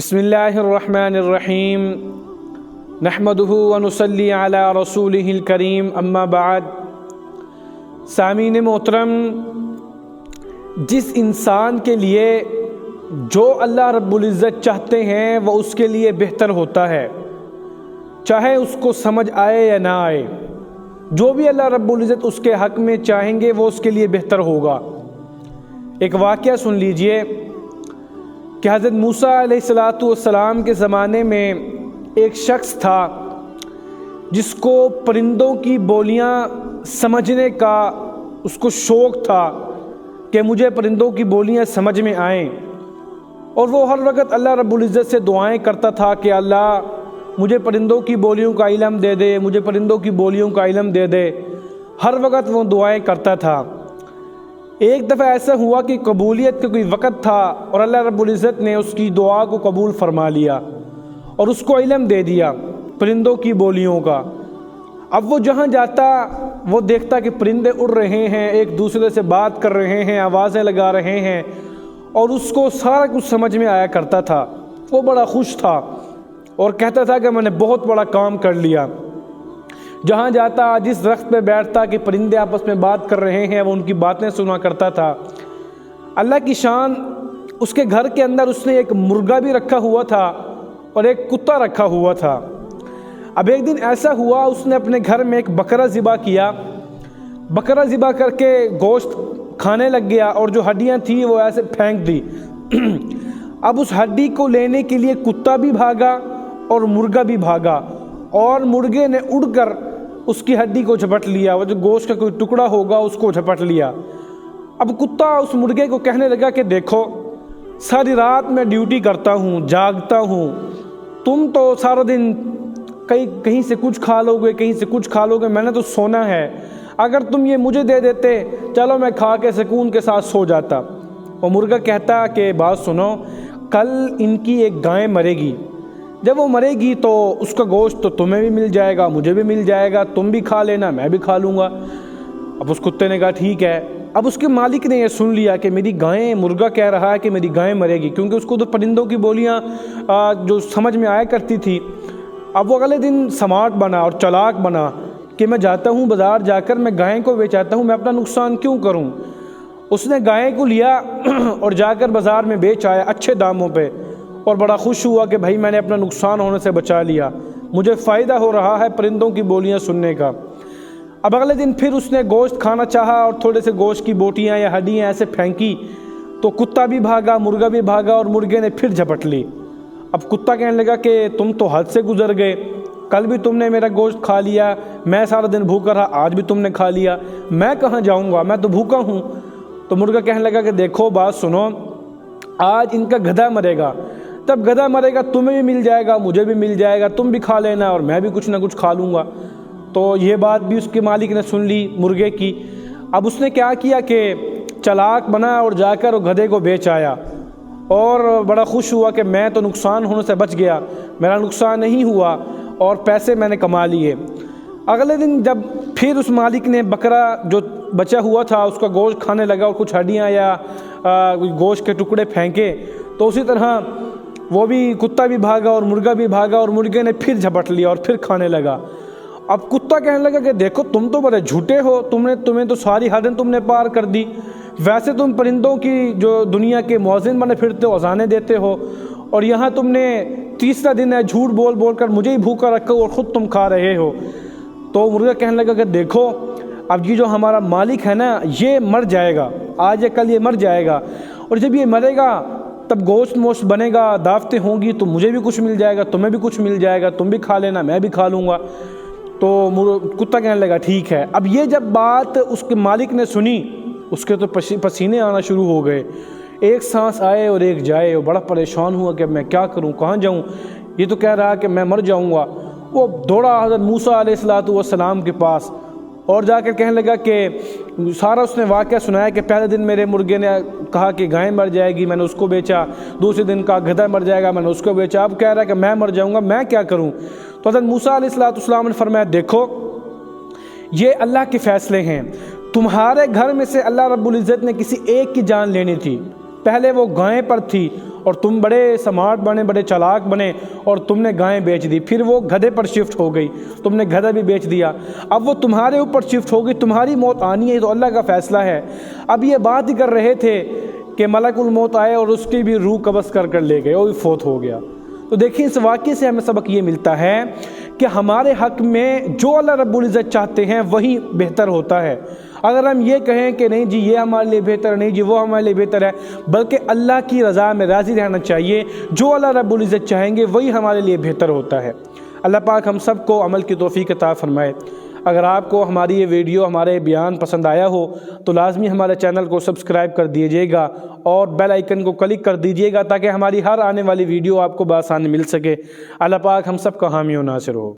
بسم اللہ الرحمن الرحیم نحمدہ ونصلی علی رسولہ الکریم اما بعد۔ سامعین محترم، جس انسان کے لیے جو اللہ رب العزت چاہتے ہیں وہ اس کے لیے بہتر ہوتا ہے، چاہے اس کو سمجھ آئے یا نہ آئے۔ جو بھی اللہ رب العزت اس کے حق میں چاہیں گے وہ اس کے لیے بہتر ہوگا۔ ایک واقعہ سن لیجئے کہ حضرت موسیٰ علیہ السلام کے زمانے میں ایک شخص تھا جس کو پرندوں کی بولیاں سمجھنے کا اس کو شوق تھا کہ مجھے پرندوں کی بولیاں سمجھ میں آئیں، اور وہ ہر وقت اللہ رب العزت سے دعائیں کرتا تھا کہ اللہ مجھے پرندوں کی بولیوں کا علم دے دے، مجھے پرندوں کی بولیوں کا علم دے دے۔ ہر وقت وہ دعائیں کرتا تھا۔ ایک دفعہ ایسا ہوا کہ قبولیت کا کوئی وقت تھا اور اللہ رب العزت نے اس کی دعا کو قبول فرما لیا اور اس کو علم دے دیا پرندوں کی بولیوں کا۔ اب وہ جہاں جاتا وہ دیکھتا کہ پرندے اڑ رہے ہیں، ایک دوسرے سے بات کر رہے ہیں، آوازیں لگا رہے ہیں، اور اس کو سارا کچھ سمجھ میں آیا کرتا تھا۔ وہ بڑا خوش تھا اور کہتا تھا کہ میں نے بہت بڑا کام کر لیا۔ جہاں جاتا، جس درخت پہ بیٹھتا کہ پرندے آپس میں بات کر رہے ہیں، وہ ان کی باتیں سنا کرتا تھا۔ اللہ کی شان، اس کے گھر کے اندر اس نے ایک مرغا بھی رکھا ہوا تھا اور ایک کتا رکھا ہوا تھا۔ اب ایک دن ایسا ہوا، اس نے اپنے گھر میں ایک بکرا ذبح کیا۔ بکرا ذبح کر کے گوشت کھانے لگ گیا اور جو ہڈیاں تھیں وہ ایسے پھینک دی۔ اب اس ہڈی کو لینے کے لیے کتا بھی بھاگا اور مرغا بھی بھاگا، اور مرغے نے اڑ کر اس کی ہڈی کو جھپٹ لیا، وہ جو گوشت کا کوئی ٹکڑا ہوگا اس کو جھپٹ لیا۔ اب کتا اس مرغے کو کہنے لگا کہ دیکھو، ساری رات میں ڈیوٹی کرتا ہوں، جاگتا ہوں، تم تو سارا دن کہیں سے کچھ کھا لو گے، کہیں سے کچھ کھا لو گے، میں نے تو سونا ہے۔ اگر تم یہ مجھے دے دیتے، چلو میں کھا کے سکون کے ساتھ سو جاتا۔ وہ مرغا کہتا کہ بات سنو، کل ان کی ایک گائے مرے گی، جب وہ مرے گی تو اس کا گوشت تو تمہیں بھی مل جائے گا، مجھے بھی مل جائے گا، تم بھی کھا لینا، میں بھی کھا لوں گا۔ اب اس کتے نے کہا ٹھیک ہے۔ اب اس کے مالک نے یہ سن لیا کہ میری گائیں، مرغا کہہ رہا ہے کہ میری گائیں مرے گی، کیونکہ اس کو تو پرندوں کی بولیاں جو سمجھ میں آیا کرتی تھی۔ اب وہ اگلے دن سمارٹ بنا اور چالاک بنا کہ میں جاتا ہوں بازار، جا کر میں گائیں کو بیچاتا ہوں، میں اپنا نقصان کیوں کروں۔ اس نے گائیں کو لیا اور جا کر بازار میں بیچ آیا اچھے داموں پہ، اور بڑا خوش ہوا کہ بھائی میں نے اپنا نقصان ہونے سے بچا لیا، مجھے فائدہ ہو رہا ہے پرندوں کی بولیاں سننے کا۔ اب اگلے دن پھر اس نے گوشت کھانا چاہا اور تھوڑے سے گوشت کی بوٹیاں یا ہڈیاں ایسے پھینکی تو کتا بھی بھاگا، مرغا بھی بھاگا، اور مرغے نے پھر جھپٹ لی۔ اب کتا کہنے لگا کہ تم تو حد سے گزر گئے، کل بھی تم نے میرا گوشت کھا لیا، میں سارا دن بھوکا رہا، آج بھی تم نے کھا لیا، میں کہاں جاؤں گا، میں تو بھوکا ہوں۔ تو مرغا کہنے لگا کہ دیکھو بات سنو، آج ان کا گدھا مرے گا، تب گدھا مرے گا تمہیں بھی مل جائے گا، مجھے بھی مل جائے گا، تم بھی کھا لینا اور میں بھی کچھ نہ کچھ کھا لوں گا۔ تو یہ بات بھی اس کے مالک نے سن لی مرغے کی۔ اب اس نے کیا کیا کہ چالاک بنا اور جا کر وہ گدھے کو بیچ آیا، اور بڑا خوش ہوا کہ میں تو نقصان ہونے سے بچ گیا، میرا نقصان نہیں ہوا اور پیسے میں نے کما لیے۔ اگلے دن جب پھر اس مالک نے بکرا جو بچا ہوا تھا اس کا گوشت کھانے لگا اور کچھ ہڈیاں یا گوشت کے ٹکڑے پھینکے، تو اسی طرح وہ بھی کتا بھی بھاگا اور مرغا بھی بھاگا، اور مرغے نے پھر جھپٹ لیا اور پھر کھانے لگا۔ اب کتا کہنے لگا کہ دیکھو تم تو بڑے جھوٹے ہو، تمہیں تو ساری حدیں تم نے پار کر دی، ویسے تم پرندوں کی جو دنیا کے مؤذن بنے پھرتے ہو، اذانیں دیتے ہو، اور یہاں تم نے تیسرا دن ہے جھوٹ بول بول کر مجھے ہی بھوکا رکھا اور خود تم کھا رہے ہو۔ تو مرغا کہنے لگا کہ دیکھو اب یہ جو ہمارا مالک ہے نا، یہ مر جائے گا، آج یا کل یہ مر جائے گا، اور جب یہ مرے گا تب گوشت بنے گا، دعوتیں ہوں گی تو مجھے بھی کچھ مل جائے گا، تمہیں بھی کچھ مل جائے گا، تم بھی کھا لینا، میں بھی کھا لوں گا۔ تو کتا کہنے لگا ٹھیک ہے۔ اب یہ جب بات اس کے مالک نے سنی، اس کے تو پسینے آنا شروع ہو گئے، ایک سانس آئے اور ایک جائے، وہ بڑا پریشان ہوا کہ میں کیا کروں، کہاں جاؤں، یہ تو کہہ رہا کہ میں مر جاؤں گا۔ وہ دوڑا حضرت موسیٰ علیہ السلام کے پاس اور جا کر کہنے لگا کہ سارا اس نے واقعہ سنایا کہ پہلے دن میرے مرغے نے کہا کہ گائے مر جائے گی، میں نے اس کو بیچا، دوسرے دن کہا گدھا مر جائے گا، میں نے اس کو بیچا، اب کہہ رہا ہے کہ میں مر جاؤں گا، میں کیا کروں۔ تو حضرت موسیٰ علیہ السلام نے فرمایا دیکھو یہ اللہ کے فیصلے ہیں، تمہارے گھر میں سے اللہ رب العزت نے کسی ایک کی جان لینی تھی، پہلے وہ گائے پر تھی اور تم بڑے سمارٹ بنے، بڑے چالاک بنے اور تم نے گائیں بیچ دی، پھر وہ گدھے پر شفٹ ہو گئی، تم نے گدھا بھی بیچ دیا، اب وہ تمہارے اوپر شفٹ ہو گئی، تمہاری موت آنی ہے، تو اللہ کا فیصلہ ہے۔ اب یہ بات ہی کر رہے تھے کہ ملک الموت آئے اور اس کی بھی روح قبض کر لے گئے، وہ بھی فوت ہو گیا۔ تو دیکھیں اس واقعے سے ہمیں سبق یہ ملتا ہے کہ ہمارے حق میں جو اللہ رب العزت چاہتے ہیں وہی بہتر ہوتا ہے۔ اگر ہم یہ کہیں کہ نہیں جی یہ ہمارے لیے بہتر ہے، نہیں جی وہ ہمارے لیے بہتر ہے، بلکہ اللہ کی رضا میں راضی رہنا چاہیے، جو اللہ رب العزت چاہیں گے وہی ہمارے لیے بہتر ہوتا ہے۔ اللہ پاک ہم سب کو عمل کی توفیق عطا فرمائے۔ اگر آپ کو ہماری یہ ویڈیو، ہمارے بیان پسند آیا ہو تو لازمی ہمارے چینل کو سبسکرائب کر دیجیے گا اور بیل آئیکن کو کلک کر دیجیے گا تاکہ ہماری ہر آنے والی ویڈیو آپ کو بآسانی مل سکے۔ اللہ پاک ہم سب کا حامی و ناصر ہو۔